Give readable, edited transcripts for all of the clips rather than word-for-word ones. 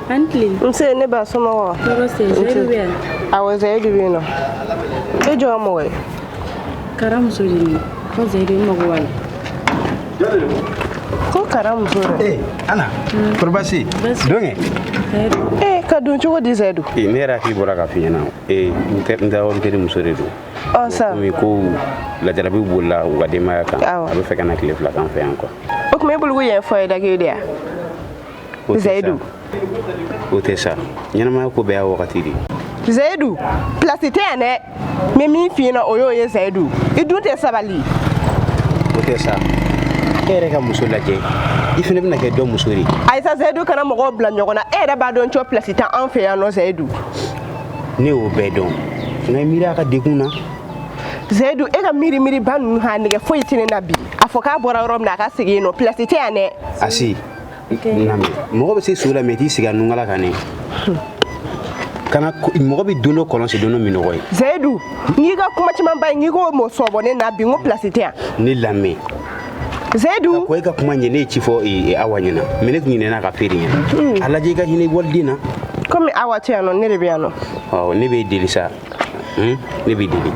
Antly. Say never some more. I was there, you know. Hey, John Moy. Karam Sudini. What's the name of one? Ko Karam Sudini. Anna, Probasi. Doing it. Eh, Kadunchu, what is it? Nera ki bora ka fi na nda on teri musore do sa mi ko la jarabi bola wa de ma kan abe fe kana kile fla kan fe encore ok me bulu yen fo da ke dia Zaidu o te sa nyana ma ko be a wakati di Zaidu plasite ane me mi fi na oyo ye Zaidu idu te sabali o te sa ere ka muso la je ifine bina ke do musori Aisa Zaidu kana mo go bla nyogona e da ba don cho plasite an fe ya no Zaidu ni o be don na mira ka dekuna Zaidu e ka miri banu ha ne fo yitine na bi afoka bora rom na ka sigi no plasite ane asi nami mo be se sura meti siga nungala kane kana mo be dono kolon se dono minogoy Zaidu ni ga kuma ci man bay ni go mo sobone na bi ngo plasite ni lame Zaidu ko ka kuma nyene ci fo e awanyina mene ni na ka peri ala je ka hine woldina comme awati ano ne rebiano oh ne be delisa ne be deli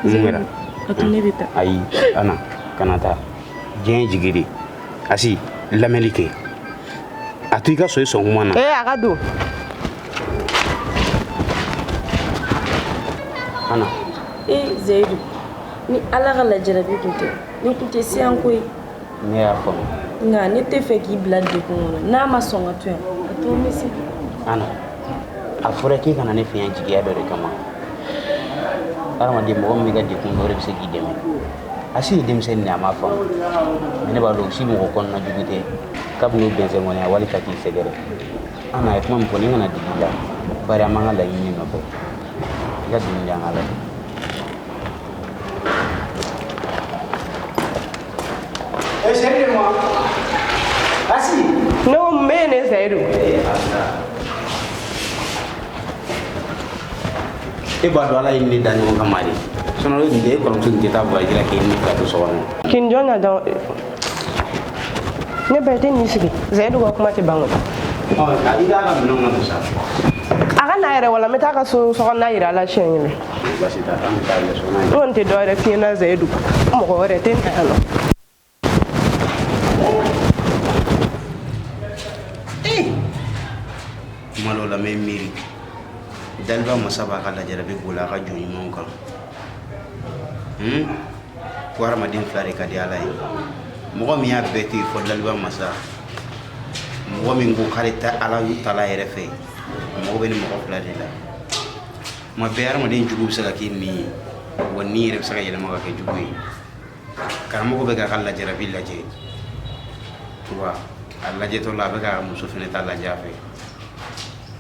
ngara Atune bita. ay ana kanata jen jigiri asi lamelike atuika so so ngwana agado ana Zaidu. Ni ala la jarabi kunte. Ni kunte si an koy. ne ya fo Nga ni te fe ki blad de ko na ma songa tu. To mi si. ana afure ki kana ne fiyan jigi ya dore kama arama de mo mi ga de kun dore se gi deme asi dem sen ne ma fo ne ba do si mo ko na jugute kabno benze mo ne wali ka ki segere ana e kuma mo ne ngana digila bare amanga la yini no ko ga din ya ngala Seri mo. Asi. no mene Zaidu e ba do ala yini dan mo kamari sono de ko on sun kita ba jira ke ni ka to so wona kin jona da ne bete ni sigi Zaidu ko kuma te bango oh ka ida ga no ngam sa aga na ere wala meta ka so na ira la shenye basi ta am ta le so na on te do re fina Zaidu mo ko re ten ka no malo la me miri dalba masaba ka la jarabe bola ka joni mon kan wara madin flare ka di alay mo mi ya beti fo dalba masa mo mi ngo karita ala tala yere fe mo be ni mo flare la ma bear ma din jugu saka kinni woni re saka yele mo ka jugu yi kan mo ko be ka la jarabe la je wa alla je to la be ka muso fene ta la jafe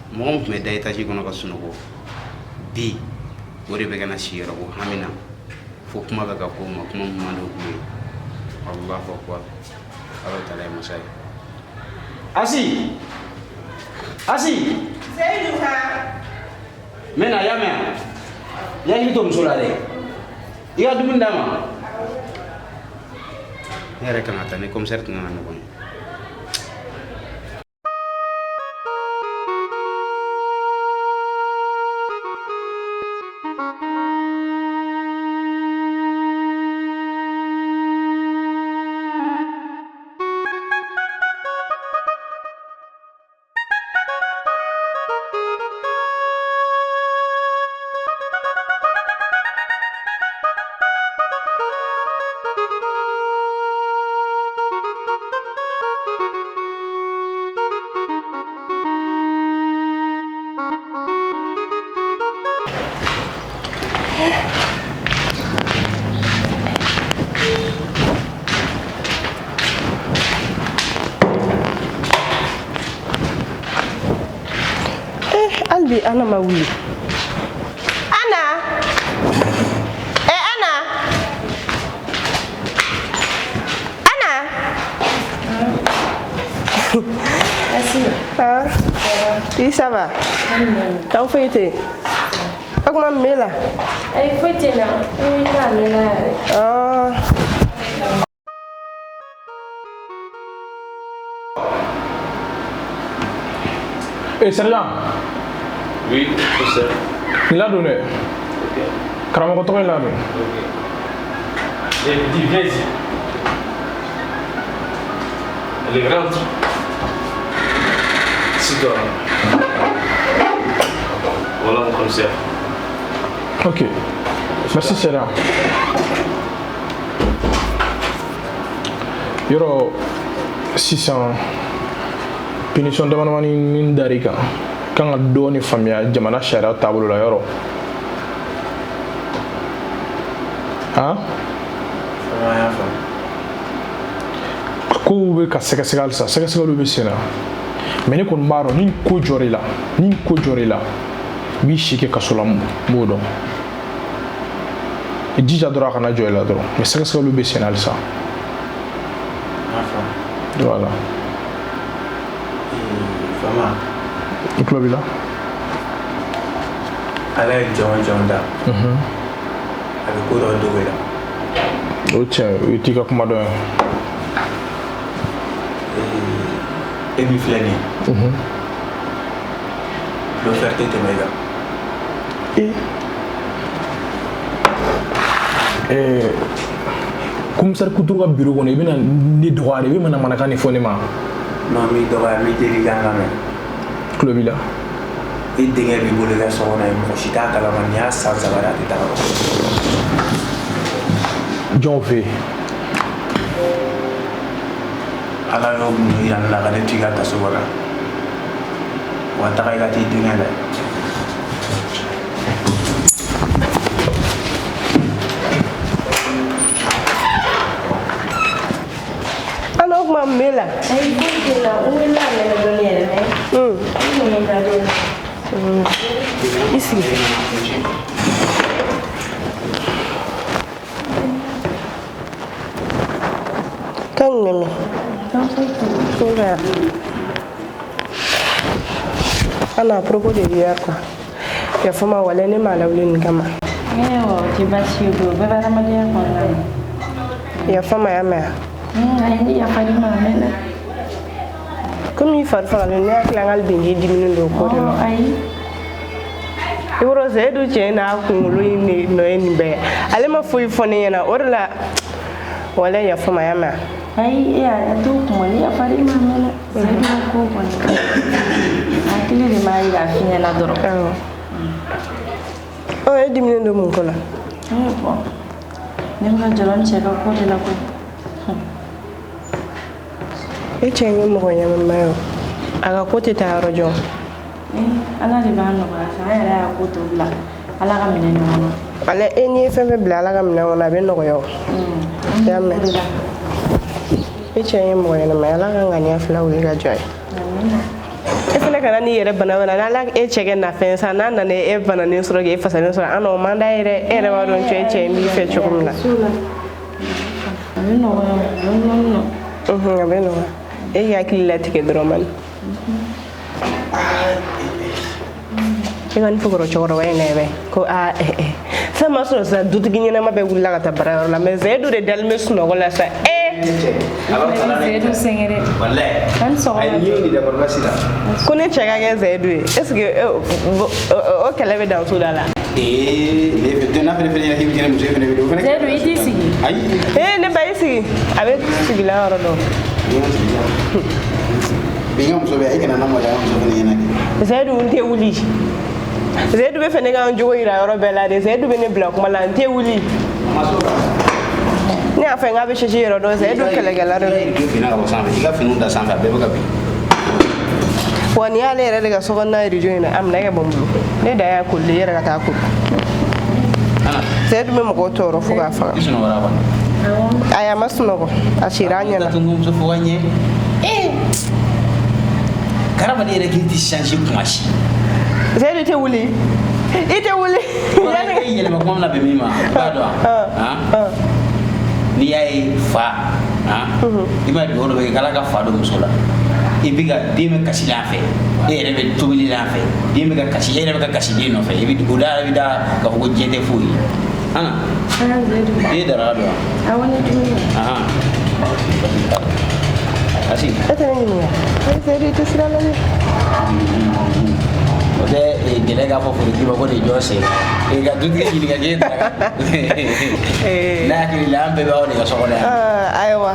mo me dayta ci kono ko sunugo bi wori be gana shira ko hamina fo kuma be ka ko ma kuma mando ko Allahu akbar Allah taala musay asi Zaidu ha mena ya hito musolare ya dumunda ma ya kana tane concert ngana no ko albi ana mawuli ana ana Asi. Oui, ça va. T'as fait été. Comment Mela? Elle fait été là. Oui, là, Mela. Ah. Eh, sergent. Oui, professeur. Il a donné. Ok. Karamokoto, il a donné. Ok. Dis, viens ici. Elle est grande. Assieds-toi. Voilà mon commissaire. Ok. Merci, sergent. Yɔrɔ sisan punition damadamani ni dar'i kan ka dɔɔni faamuya jamana sariya taabolo la yɔrɔ kow bɛ ka sɛgɛsɛgɛ halisa sɛgɛsɛgɛliw bɛ sen na mais ne kɔni b'a dɔn ni ko jɔr'i la i b'i si kɛ kaso la n b'o dɔn i jija dɔrɔn a kana jɔ i la dɔrɔn mais sɛgɛsɛgɛliw bɛ sen na halisa. Voilà. Fama. I tulo b'i la. Ala ye jɔn da. A bɛ ko dɔ dogo la. O tiɲɛ o t'i ka kuma dɔn ye. E min filɛ nin ye. L'offre tɛ tɛmɛ i kan. Commissaire Couture ka bureau kɔnɔ i bɛna ne dɔgɔya de i bɛ manamanakan de fɔ ne ma. Non mi dɔgɔya mi teri kan ka mɛn. Tulo b'i la. I denkɛ b'i bolo i ka so kɔnɔ ye mɔgɔ si t'a kalama n'i y'a san saba de a tɛ taa yɔrɔ. Jɔn fɛ yen. Ala y'o minɛ yira ne la ka ne to i ka kaso kɔnɔ wa taga i ka t'i denkɛ lajɛ. Mela. Ay, ¿por la una me lo dieron, Ici. Kan meme. Ana propos de hier quoi. Ya fama wala ne malawlin kama. tu vas sur le bébé ramadan Ya fama ya mea. Ay, ya fali mamela. Comme il faut faire le nez avec la bingi diminue le corps. Ay. Ibro zedu chena kungulu ni no enbe. Ale ma foi fone na orla. Wala ya fama ya mea. Ay, ya tu como ya fali mamela. Zedu ko ko. Akile de mai la fine la doro. Oh, e diminue de mon cola. Bon. Nemga jalon cheka ko de la ko. E chenye mo ya mayo aga kote ta rojo ala de ban no ba sa ya ya ko to bla ala ka mine no ale enye feme bla ala ka mine wona be no yo ya me e chenye mo ya ma ala ka ngania fla wi ga joy e fele kana ni yere bana bana ala e chege na fensa na na ne e bana ni soro ge fasa ni soro ano manda ere ere wa don che mi fe chukumla no beno e ya kila tike droman kan fugoro choro way nebe ko a sama so sa dutigi nyina mabe wulla ka tabara la mais zedu de dalme suno wala sa zedu sengere wallahi kan so ay ni de barbasi la ko ne chega ge zedu est-ce que o kelebe dans sudala les vedettes n'a pas fait une qui nous fait une zedu iti sigi ne bay sigi avec sigi la oro do bingam so be ay kana namo da so ne yana zedu nte wuli zedu be fene ga njogo ira oro bela de zedu be ne bla kuma la nte wuli ni afa nga be cheche ro do zedu kelegala ro fina ka sanfa iga finu da sanfa be ka bi wani ya lere daga sogon na rijo ina am na ga bambu ne da ya kulle ya daga ta ku ana zedu me mo toro fuga fa isuno wara ba aya masno ko ashiranya na tungum so foganye karama ne reke ti changer kumashi zedu te wuli ite wuli ya ne yele ma kuma na be mima ba do ni yayi fa ima bi wono be kala ka fa do musola ibiga dime kasi la fe ere be tubili la fe dime ka kasi ere be ka kasi dino fe ibi goda bi da ka ko jete fuyi ana zedu e dara do awani tu Así. Este niño. Ese de tu sira la ni. Oke, delega fo fo kiba ko de jose. E ga duti ni ga je daga. La ki la ambe ba woni ga so ko la. Aywa.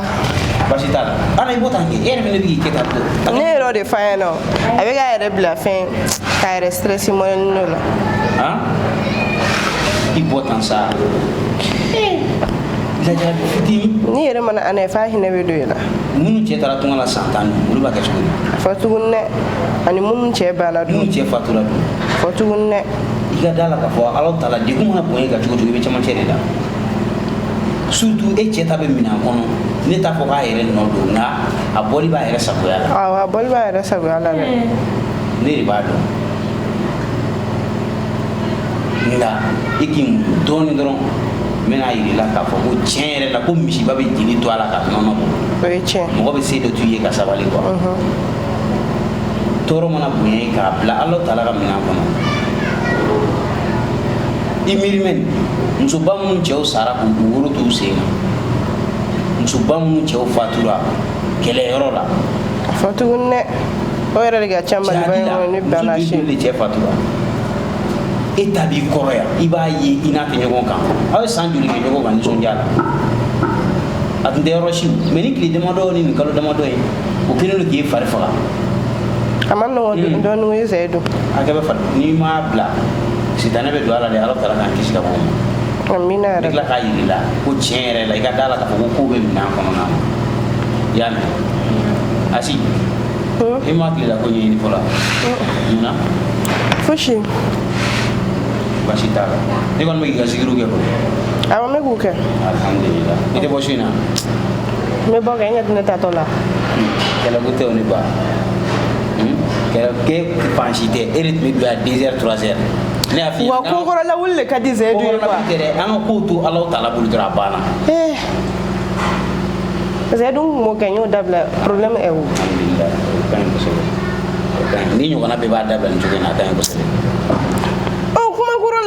Basi tala. Ana ibota ngi. Ere mi bi ke ta ko. Ne ro de fa no. Avec ga yere bla fin. Ka yere stress mo no la. Hein? Ibota sa. La jara fitini. Ni yere mana ana fa hina be do la. Munu ce tara tunga la santan. Mulu ba ka chukuri. Fa tugunne. Ani mun ce bana du. Munu ce fatura du. Fa tugunne. Iga dala ka fo Allah taala de kuma boye ga chukuri be chama chere da. Surtout e ce tabe mina kono. Ne ta fo ka yere no do na a boli ba yere sakoya la. Ah, boli ba yere sakoya la. Ne ba do. Nga ikim doni doron mena yiri la ka fo ko tiɲɛ yɛrɛ la ko misiba bɛ jeli to a la ka nɔnɔ bɔ o ye tiɲɛ mɔgɔ bɛ se dɔ t'u ye ka sabali quoi tɔɔrɔ mana bonya ye k'a bila Ala taala ka minɛn kɔnɔ i miiri mɛ musoba minnu cɛw sara k'u woro t'u sen na musoba minnu cɛw fatura kɛlɛyɔrɔ la fɔ tuguni dɛ o yɛrɛ de ka ca maliba in kɔnɔ ni bana si muso cɛ fatura e ta b'i kɔrɔ yan i b'a ye i n'a tɛ ɲɔgɔn kan aw ye san joli kɛ ɲɔgɔn kan nisɔndiya la a tun tɛ yɔrɔ si mais ni tile damadɔ ni nin kalo damadɔ ye o kɛlen don k'e fari faga a ma nɔgɔn dɔɔni o ye zɛɛ don a kɛ bɛ fari n'i m'a bila sitanɛ bɛ don a la de Ala taala k'an kisi ka bɔ o ma amina i yɛrɛ tila k'a yir'i la ko tiɲɛ yɛrɛ la i ka d'a la k'a fɔ ko kow bɛ minɛn kɔnɔna na i y'a mɛn Asi e m'a tile la ko ɲɛɲini fɔlɔ munna fosi basi t'a la ne kɔni bɛ k'i ka sigiriw kɛ kɔni awɔ n bɛ k'u kɛ alhamdulillah i tɛ bɔ su in na n bɛ bɔ kɛ n ka di ne tatɔ la kɛlɛko tɛ o ni ba kɛlɛ fansi tɛ e de tun bɛ don a 2h 3h ne y'a f'i ye wa kɔkɔrɔla wuli de ka di zɛɛ dun ye kɔkɔrɔla tɛ dɛ an ka kow to Ala taala bolo dɔrɔn a banna zɛɛ dun kun m'o kɛ n y'o dabila problème est où alhamdulillah o ka ɲi kosɛbɛ o ka ɲi ni ɲɔgɔnna bɛɛ b'a dabila nin cogo in na a ka ɲi kosɛbɛ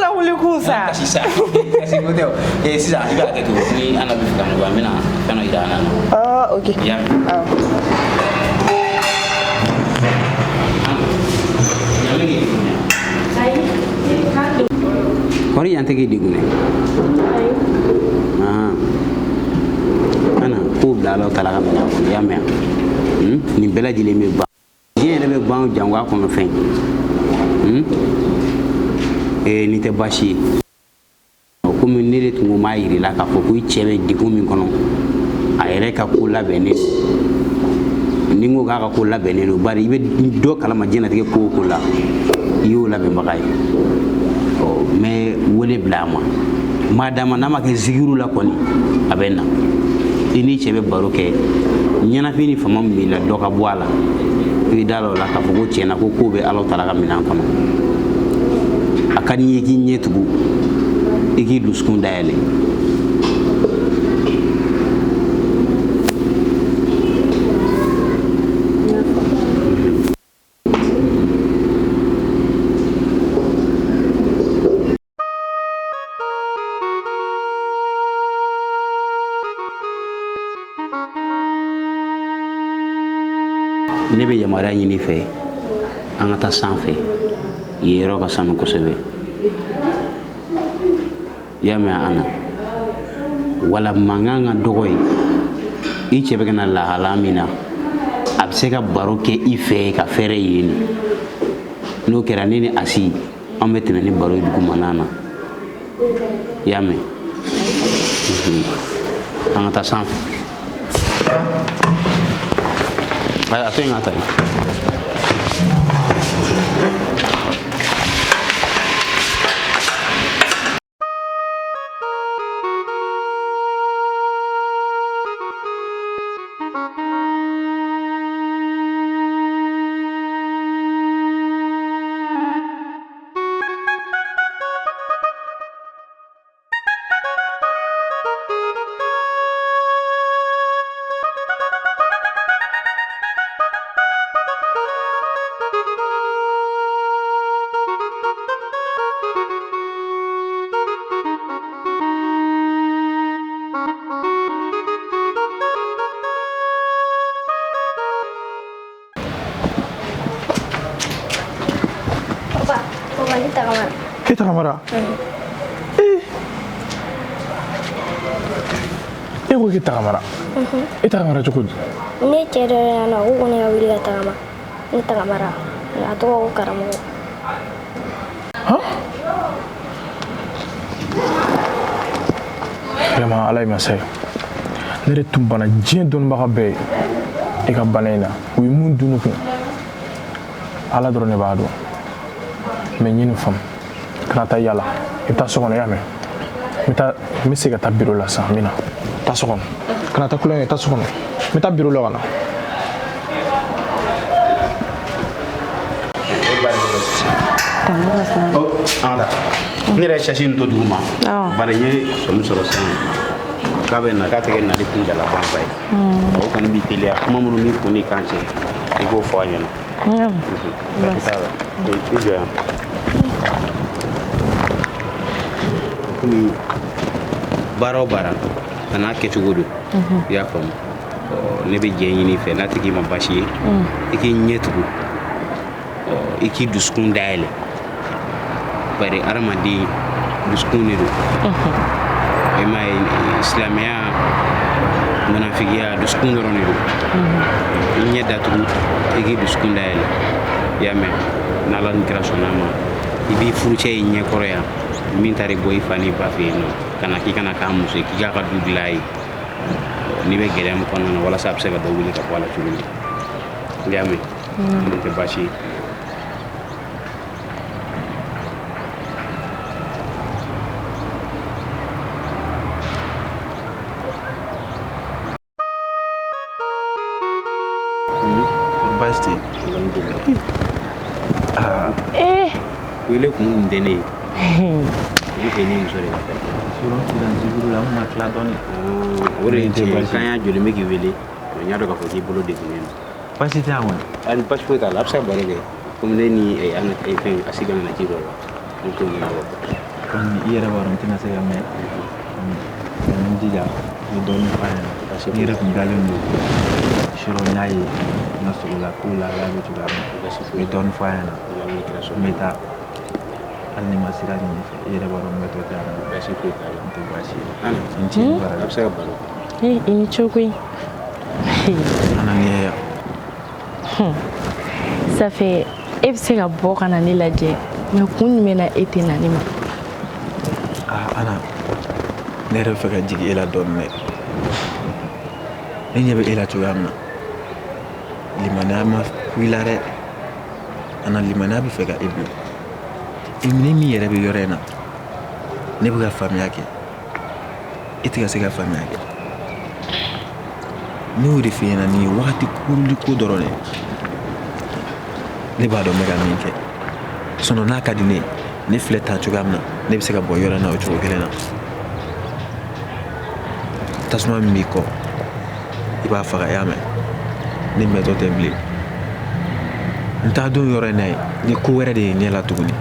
la wuli kun sa kasi sa kasi ko tɛ o sisan i b'a kɛ to ni an na bɛ fɛ ka ɲɔgɔn an bɛna fɛn dɔ yira an na ok i y'a mɛn kɔri yan tɛ k'i degun dɛ ana ko bila Ala taala ka minɛn kɔnɔ i y'a mɛn nin bɛɛ lajɛlen bɛ ban diɲɛ yɛrɛ bɛ ban jango a kɔnɔ fɛn nin tɛ baasi ye komi ne de tun ko m'a yir'i la k'a fɔ ko i cɛ bɛ degun min kɔnɔ a yɛrɛ ka ko labɛnnen don ni n ko k'a ka ko labɛnnen don bari i bɛ dɔ kalama diɲɛlatigɛ ko o ko la i y'o labɛnbaga ye n bɛ wele bila a ma maa dama n'a ma kɛ zigiru la kɔni a bɛ na i n'i cɛ bɛ baro kɛ ɲɛnafin ni fama min b'i la dɔ ka bɔ a la i bɛ da la o la k'a fɔ ko tiɲɛna ko kow bɛ Ala taala ka minɛn kɔnɔ a ka di n ye k'i ɲɛ tugu i k'i dusukun dayɛlɛ ne bɛ yamaruya ɲini fɛ an ka taa sanfɛ yen yɔrɔ ka sanu kosɛbɛ i y'a mɛn Ana wala mankan ka dɔgɔ ye i cɛ bɛ ka na lahala min na a bɛ se ka baro kɛ i fɛ ka fɛrɛ yen n'o kɛra ne ni Asi an bɛ tɛmɛ ni baro ye dugumana na i y'a mɛn an ka taa sanfɛ a to yen ka taa yen tagamara. E tagamara e ko k'i tagamara e tagamara cogo di Ne cɛ dɔ yan nɔ ko ne ka wuli ka tagama ne tagamara a tɔgɔ ko karamɔgɔ. vraiment ala ye masa ye ne de tun bana diɲɛ dɔnnibaga bɛɛ ye e ka bana in na u ye mun dun kun ala dɔrɔn ne b'a dɔn mais ɲini faamu kana taa yala i bɛ taa so kɔnɔ i y'a mɛn n bɛ se ka taa biro la sisan n bɛ na taa so kɔnɔ kana taa kulonkɛ taa so kɔnɔ n bɛ taa biro la ka na. ne yɛrɛ sasi in to dugu ma bari n ye sɔmi sɔrɔ sisan k'a bɛ na k'a tɛ kɛ nali kun jalaban ba ye o kɔni b'i teliya kuma minnu b'i kun n'i kan cɛ i b'o fɔ a ɲɛna i jɔ yan komi baara o baara a n'a kɛcogo don i y'a faamu ne bɛ jɛ ɲini fɛ n'a tigi ma baasi ye i k'i ɲɛ tugu i k'i dusukun dayɛlɛ bari adamaden dusukun de don i m'a ye silamɛya manafigiya dusukun dɔrɔn de don i ɲɛ datugu i k'i dusukun dayɛlɛ i y'a mɛn n'ala ni kira sɔnn'a ma i b'i furucɛ i ɲɛ kɔrɔ yan min taara bɔ i fa n'i ba fɛ yen nɔ ka na k'i kana k'a muso ye k'i k'a ka du dilan a ye n'i bɛ gɛlɛya min kɔnɔna na walasa a bɛ se ka dɔ wuli ka bɔ a la cogo min i y'a mɛn nin tɛ baasi ye. Basti. Wele kun tɛ ne ye i fɛ ni muso de ka fɛ Surun filan ziburu la ma tila dɔɔni o de ye tiɲɛ kan y'a joli bɛ k'i wele n y'a dɔn k'a fɔ k'i bolo degunnen don basi tɛ yan kɔni hali basi foyi t'a la a bɛ se ka baro kɛ komi ne ni fɛn a sigi kana ji dɔ la n t'o ɲɛ bɔ kɔni i yɛrɛ b'a dɔn n tɛna se ka mɛn n jija n ye dɔɔni f'a ɲɛna n yɛrɛ tun dalen don surɔ n y'a ye n ka sogo la ko la bɛ cogoya min n ye dɔɔni f'a ɲɛna n bɛ taa hali ni ma sira nin fɛ i yɛrɛ b'a dɔn n bɛ to tɛ yan basi foyi t'a la n tɛ baasi ye n n cɛ bara a bɛ se ka baro i ni cogo in ana ni ye yan Safi e bɛ se ka bɔ ka na ne lajɛ mais kun jumɛn na e tɛ na ne ma ana ne yɛrɛ bɛ fɛ ka jigin e la dɔɔni dɛ ne ɲɛ bɛ e la cogoya min na limaniya ma ku i la dɛ ana limaniya bɛ fɛ ka e bila ne min yɛrɛ bɛ yɔrɔ in na ne bɛ ka faamuya kɛ e tɛ ka se ka faamuya kɛ ne y'o de f'i ɲɛna nin ye wagati kuruli ko dɔrɔn de ne b'a dɔn n bɛ ka min kɛ sinon n'a ka di ne ye ne filɛ tan cogoya min na ne bɛ se ka bɔ yɔrɔ in na o cogo kelen na tasuma min b'i kɔ i b'a faga i y'a mɛn ne mɛtɔ tɛ bilen n t'a dɔn yɔrɔ in na ye ni ko wɛrɛ de ye ɲɛ la tuguni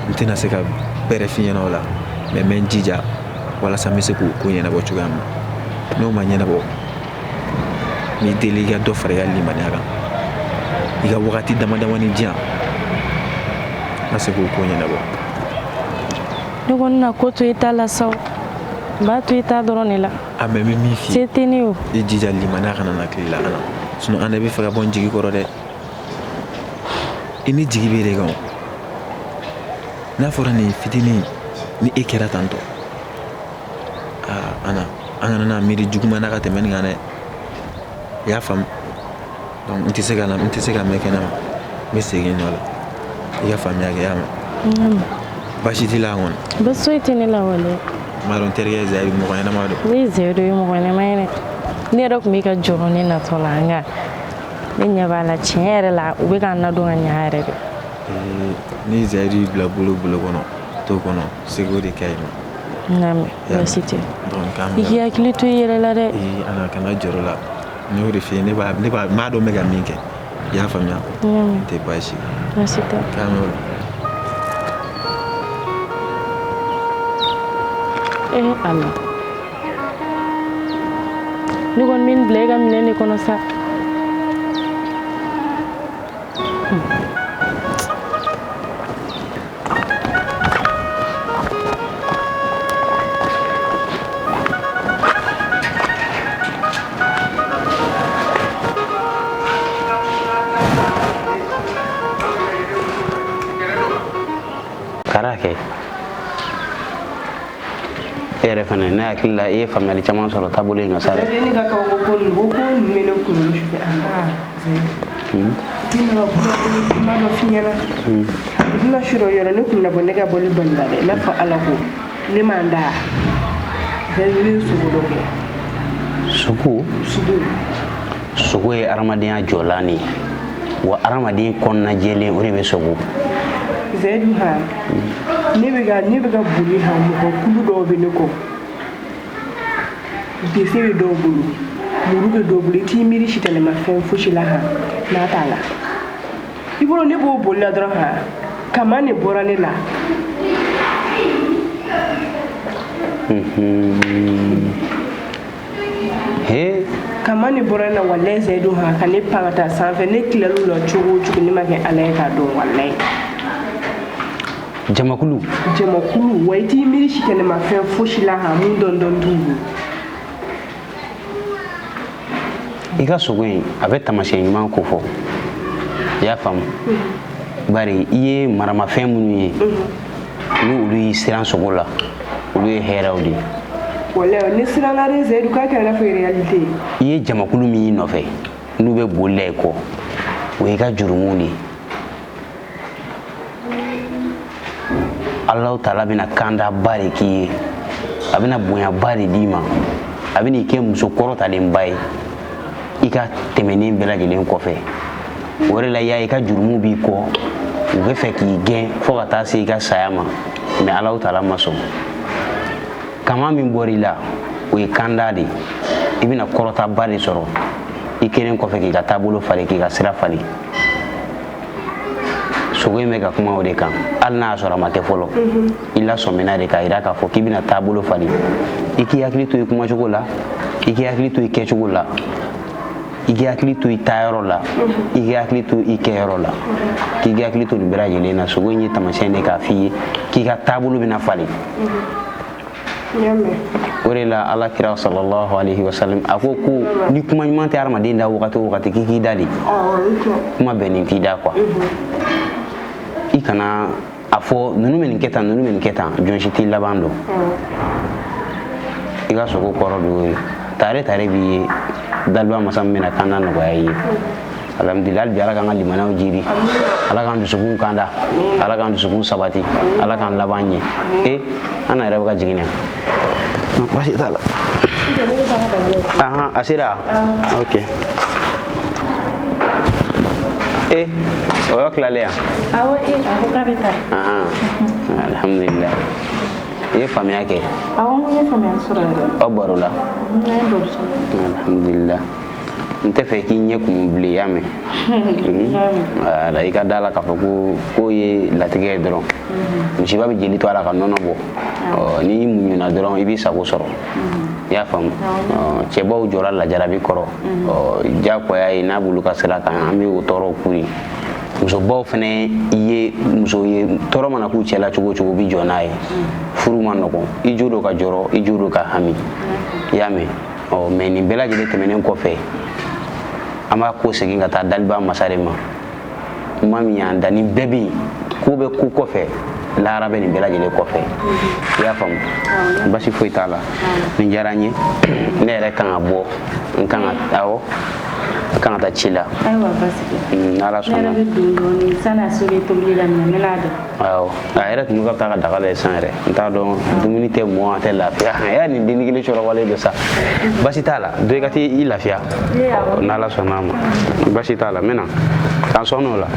n tɛna se ka bɛrɛ f'i ɲɛna o la mais n bɛ n jija walasa n bɛ se k'o ko ɲɛnabɔ cogoya min na n'o ma ɲɛnabɔ n'i deli i ka dɔ fara i ka limaniya kan i ka wagati damadamani di yan n ka se k'o ko ɲɛnabɔ ne kɔni na ko to i ta la sa n b'a to i ta dɔrɔn de la a mɛ n bɛ min f'i se tɛ ne o ye i jija limaniya kana na tile la ana sinon ana bɛ fɛ ka bɔ n jigi kɔrɔ dɛ i ni jigi bɛ de kan o n'a fɔra nin fitinin ni e kɛra tan tɔ ana an kana na miiri juguman na ka tɛmɛ nin kan dɛ i y'a faamu donc n tɛ se ka mɛn kɛnɛma n bɛ segin nɔ la i ka faamuya kɛ i y'a mɛn baasi t'i la kɔni baasi foyi tɛ ne la wale m'a dɔn terikɛ Zayidu mɔgɔ ɲɛnama don ne ye Zayidu ye mɔgɔ ɲɛnama ye dɛ ne yɛrɛ tun bɛ ka jɔrɔ ne natɔ la nka ne ɲɛ b'a la tiɲɛ yɛrɛ la u bɛ k'an ladon ka ɲɛ yɛrɛ de ni Zayidu y'i bila bolo kɔnɔ t'o kɔnɔ seko de ka ɲi ma nka mɛ baasi tɛ donc k'an i k'i hakili to i yɛrɛ la dɛ ana kana jɔrɔ la n y'o de f'i ye n m'a dɔn n bɛ ka min kɛ i y'a faamuya n tɛ baasi baasi tɛ k'an mɛn o la ala ne kɔni bɛ n bila i ka minɛn de kɔnɔ sa kɛ e yɛrɛ fana ne hakili la e ye faamuyali caman sɔrɔ taabolo in kan sa dɛ. ne ka kaw ko nin ko mene kunkolo su ma dɔ fi ɲɛna bina suro yɔrɔ ne kun na bɔ ne ka bɔli balila dɛ n'a fɔ ala ko ne man da bɛɛ sugu dɔ kɛ sugu ye adamadenya jɔlan de ye wa adamaden kɔnɔna jɛlen o de bɛ sogo zɛdu ha ne bɛ ka boli ha mɔgɔ kulu dɔw bɛ ne kɔ dese bɛ dɔw bolo muru bɛ dɔw bolo i t'i miiri sitanɛma fɛn fosi la ha n'a t'a la i bolo ne b'o boli la dɔrɔn ha kama ne bɔra ne la kama ne bɔra ne la walayi zɛdu ha ka ne pan ka taa sanfɛ ne tilal'u la cogo o cogo ne ma kɛ ala ye k'a dɔn walayi jamakulu wa i t'i miiri sitanɛma fɛn fosi la ha mun dɔn t'u bolo i ka sogo in a bɛ tamasiyɛn ɲuman ko fɔ i y'a faamu bari i ye maramafɛn minnu ye ni olu y'i siran sogo la olu ye hɛrɛw de ye walayi ne siranna de zɛdu k'a kɛra i n'a fɔ réalité i ye jamakulu min y'i nɔfɛ n'u bɛ boli la i kɔ o y'i ka jurumu de ye Allahu Taala bɛna kandaba de k'i ye a bɛna bonyaba de d'i ma a bɛna i kɛ muso kɔrɔtalenba ye i ka tɛmɛnen bɛɛ lajɛlen kɔfɛ o de la i y'a ye i ka jurumu b'i kɔ u bɛ fɛ k'i gɛn fo ka taa se i ka saya ma mɛ Allahu Taala ma sɔn kama min bɔr'i la o ye kanda de i bɛna kɔrɔtaba de sɔrɔ i kelen kɔfɛ k'i ka taabolo falen k'i ka sira falen sogo in bɛ ka kuma o de kan hali n'a y'a sɔrɔ a ma kɛ fɔlɔ i lasɔmina de k'a jira k'a fɔ k'i bɛna taabolo falen i k'i hakili to i kumacogo la i k'i hakili to i kɛcogo la i k'i hakili to i taayɔrɔ la i k'i hakili to i kɛyɔrɔ la k'i hakili to nin bɛɛ lajɛlen na sogo in ye taamasiyɛn de k'a f'i ye k'i ka taabolo bɛna falen o de la alakira sallallahu alaihi wasallam a ko ni kuma ɲuman tɛ hadamaden da wagati o wagati k'i k'i da de kuma bɛnnen t'i da quoi i kana a fɔ ninnu bɛ nin kɛ tan ninnu bɛ nin kɛ tan jɔn si t'i laban dɔn i ka sogo kɔrɔ de y'o ye tare b'i ye daliba masa min bɛna kanda nɔgɔya i ye alhamdulillah hali bi ala k'an ka limanaw jiri ala k'an dusukun kanda ala k'an dusukun sabati ala k'an laban ɲɛ an yɛrɛ bɛ ka jigin yan baasi t'a la a sera ok o yɔrɔ tilalen yan awɔ a ko k'a bɛ taa alhamdulillah i ye faamuya kɛ awɔ n ye faamuya sɔrɔ yɛrɛ aw baro la n ye baro sɔrɔ alhamdulillah n tɛ fɛ k'i ɲɛ kumu bilen i y'a mɛn wala i ka da la k'a fɔ ko ye latigɛ ye dɔrɔn misiba bɛ jeli to a la ka nɔnɔ bɔ n'i muɲuna dɔrɔn i b'i sago sɔrɔ i y'a faamu cɛbaw jɔra lajarabi kɔrɔ diyagoya ye n'a b'olu ka sira kan an bɛ o tɔɔrɔw k'u ye musobaw fana ye muso ye tɔɔrɔ mana k'u cɛla cogo o cogo u bɛ jɔ n'a ye furu ma nɔgɔn i jo dɔ ka jɔrɔ i jo dɔ ka hami i y'a mɛn mɛ nin bɛɛ lajɛlen tɛmɛnen kɔfɛ an b'a ko segin ka taa daliba masa de ma kuma min y'an da nin bɛɛ bɛ yen ko bɛ ko kɔfɛ lahara bɛ nin bɛɛ lajɛlen kɔfɛ i y'a faamu basi foyi t'a la nin diyara n ye ne yɛrɛ kan ka bɔ n kan ka awɔ kan ka taa ci la ayiwa basi tɛ n'ala sɔnna ne yɛrɛ bɛ don dɔɔnin sani a so bɛ tobili daminɛ n bɛna dɔn awɔ a yɛrɛ tun bɛ ka taa ka daga lajɛ san yɛrɛ n t'a dɔn dumuni tɛ mɔn a tɛ lafiya e y'a nin denni kelen sɔrɔ wale don sa basi t'a la dɔ i ka t'i lafiya n'ala sɔnna a ma basi t'a la n bɛ na k'an sɔn n'o la